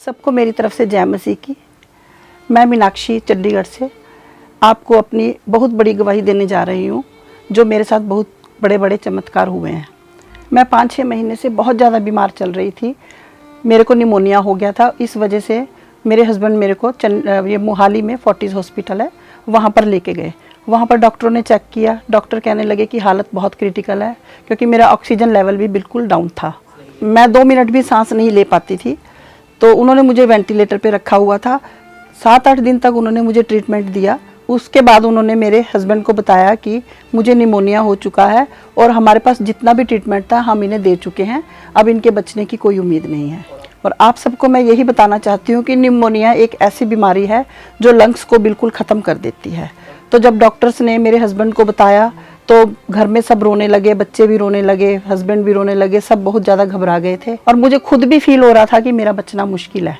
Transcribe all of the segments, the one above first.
सबको मेरी तरफ से जय मसीह की। मैं मीनाक्षी चंडीगढ़ से आपको अपनी बहुत बड़ी गवाही देने जा रही हूँ, जो मेरे साथ बहुत बड़े बड़े चमत्कार हुए हैं। मैं 5-6 महीने से बहुत ज़्यादा बीमार चल रही थी। मेरे को निमोनिया हो गया था। इस वजह से मेरे हस्बैंड मेरे को ये मोहाली में फोर्टिस हॉस्पिटल है, वहाँ पर लेके गए। वहाँ पर डॉक्टरों ने चेक किया। डॉक्टर कहने लगे कि हालत बहुत क्रिटिकल है, क्योंकि मेरा ऑक्सीजन लेवल भी बिल्कुल डाउन था। मैं 2 मिनट भी सांस नहीं ले पाती थी। तो उन्होंने मुझे वेंटिलेटर पे रखा हुआ था। 7-8 दिन तक उन्होंने मुझे ट्रीटमेंट दिया। उसके बाद उन्होंने मेरे हस्बैंड को बताया कि मुझे निमोनिया हो चुका है और हमारे पास जितना भी ट्रीटमेंट था हम इन्हें दे चुके हैं, अब इनके बचने की कोई उम्मीद नहीं है। और आप सबको मैं यही बताना चाहती हूँ कि निमोनिया एक ऐसी बीमारी है जो लंग्स को बिल्कुल ख़त्म कर देती है। तो जब डॉक्टर्स ने मेरे हस्बैंड को बताया तो घर में सब रोने लगे, बच्चे भी रोने लगे, हस्बैंड भी रोने लगे, सब बहुत ज़्यादा घबरा गए थे। और मुझे खुद भी फील हो रहा था कि मेरा बचना मुश्किल है,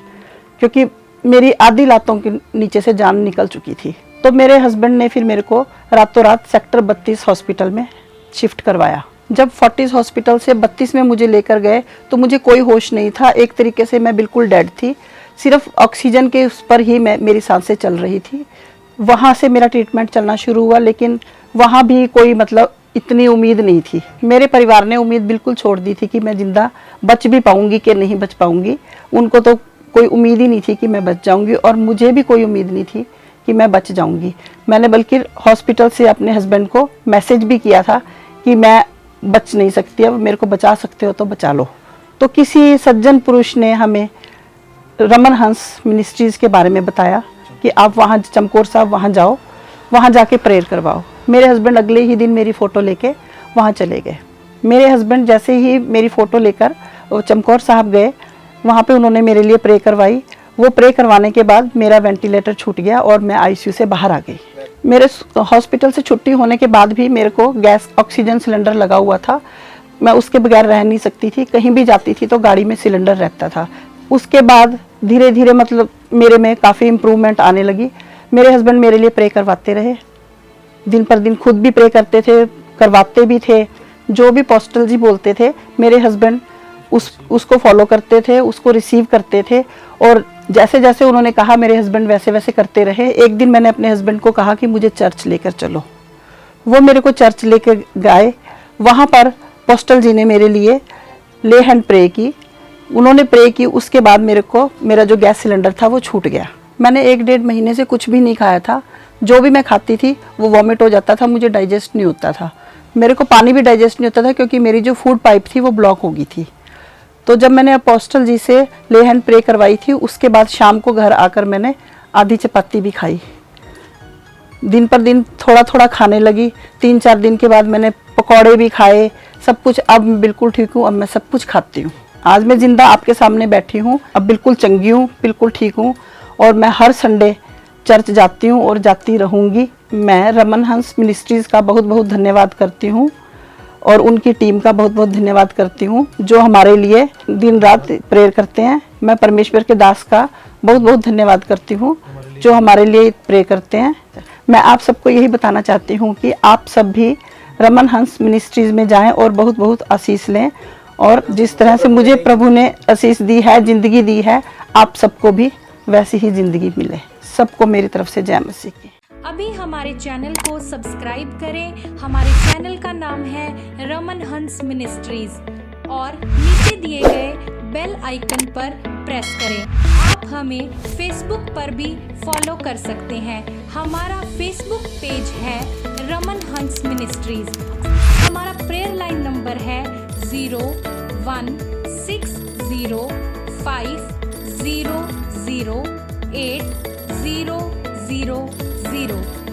क्योंकि मेरी आधी लातों के नीचे से जान निकल चुकी थी। तो मेरे हस्बैंड ने फिर मेरे को रातों रात सेक्टर 32 हॉस्पिटल में शिफ्ट करवाया। जब फोर्टिस हॉस्पिटल से 32 में मुझे लेकर गए तो मुझे कोई होश नहीं था। एक तरीके से मैं बिल्कुल डेड थी। सिर्फ ऑक्सीजन के उस पर ही मेरी सांसें चल रही थी। वहाँ से मेरा ट्रीटमेंट चलना शुरू हुआ, लेकिन वहाँ भी कोई इतनी उम्मीद नहीं थी। मेरे परिवार ने उम्मीद बिल्कुल छोड़ दी थी कि मैं जिंदा बच भी पाऊंगी कि नहीं बच पाऊंगी। उनको तो कोई उम्मीद ही नहीं थी कि मैं बच जाऊंगी, और मुझे भी कोई उम्मीद नहीं थी कि मैं बच जाऊंगी। मैंने बल्कि हॉस्पिटल से अपने हस्बैंड को मैसेज भी किया था कि मैं बच नहीं सकती, अब मेरे को बचा सकते हो तो बचा लो। तो किसी सज्जन पुरुष ने हमें रमन हंस मिनिस्ट्रीज़ के बारे में बताया कि आप वहाँ चमकौर साहब वहाँ जाओ, वहाँ जाके प्रेयर करवाओ। मेरे हस्बैंड अगले ही दिन मेरी फ़ोटो लेके वहाँ चले गए। मेरे हस्बैंड जैसे ही मेरी फ़ोटो लेकर चमकौर साहब गए, वहाँ पे उन्होंने मेरे लिए प्रे करवाई। वो प्रे करवाने के बाद मेरा वेंटिलेटर छूट गया और मैं आईसीयू से बाहर आ गई। मेरे हॉस्पिटल से छुट्टी होने के बाद भी मेरे को गैस ऑक्सीजन सिलेंडर लगा हुआ था। मैं उसके बगैर रह नहीं सकती थी। कहीं भी जाती थी तो गाड़ी में सिलेंडर रहता था। उसके बाद धीरे धीरे मेरे में काफ़ी इम्प्रूवमेंट आने लगी। मेरे हस्बैंड मेरे लिए प्रे करवाते रहे, दिन पर दिन खुद भी प्रे करते थे, करवाते भी थे। जो भी पोस्टल जी बोलते थे मेरे हस्बैंड उसको फॉलो करते थे, उसको रिसीव करते थे। और जैसे जैसे उन्होंने कहा मेरे हस्बैंड वैसे वैसे करते रहे। एक दिन मैंने अपने हस्बैंड को कहा कि मुझे चर्च लेकर चलो। वो मेरे को चर्च लेकर गए। वहाँ पर पोस्टल जी ने मेरे लिए ले हैंड प्रे की। उन्होंने प्रे की। उसके बाद मेरा जो गैस सिलेंडर था वो छूट गया। मैंने 1-1.5 महीने से कुछ भी नहीं खाया था। जो भी मैं खाती थी वो वॉमिट हो जाता था, मुझे डाइजेस्ट नहीं होता था। मेरे को पानी भी डाइजेस्ट नहीं होता था, क्योंकि मेरी जो फूड पाइप थी वो ब्लॉक हो गई थी। तो जब मैंने अपोस्टल जी से ले हैंड प्रे करवाई थी, उसके बाद शाम को घर आकर मैंने आधी चपाती भी खाई। दिन पर दिन थोड़ा थोड़ा खाने लगी। 3-4 दिन के बाद मैंने पकौड़े भी खाए, सब कुछ। अब मैं बिल्कुल ठीक हूँ, अब मैं सब कुछ खाती हूँ। आज मैं जिंदा आपके सामने बैठी हूँ, अब बिल्कुल चंगी हूँ, बिल्कुल ठीक हूँ। और मैं हर संडे चर्च जाती हूँ और जाती रहूँगी। मैं रमन हंस मिनिस्ट्रीज़ का बहुत बहुत धन्यवाद करती हूँ, और उनकी टीम का बहुत बहुत धन्यवाद करती हूँ, जो हमारे लिए दिन रात प्रेयर करते हैं। मैं परमेश्वर के दास का बहुत बहुत धन्यवाद करती हूँ, जो हमारे लिए प्रे करते हैं। मैं आप सबको यही बताना चाहती हूँ कि आप सब भी रमन हंस मिनिस्ट्रीज़ में जाएं और बहुत बहुत आशीष लें। और जिस तरह से मुझे प्रभु ने आशीष दी है, ज़िंदगी दी है, आप सबको भी वैसी ही ज़िंदगी मिले। सबको मेरी तरफ से जय मसीह की। अभी हमारे चैनल को सब्सक्राइब करें। हमारे चैनल का नाम है रमन हंस मिनिस्ट्रीज, और नीचे दिए गए बेल आइकन पर प्रेस करें। आप हमें फेसबुक पर भी फॉलो कर सकते हैं। हमारा फेसबुक पेज है रमन हंस मिनिस्ट्रीज। हमारा प्रेयर लाइन नंबर है 0160500800।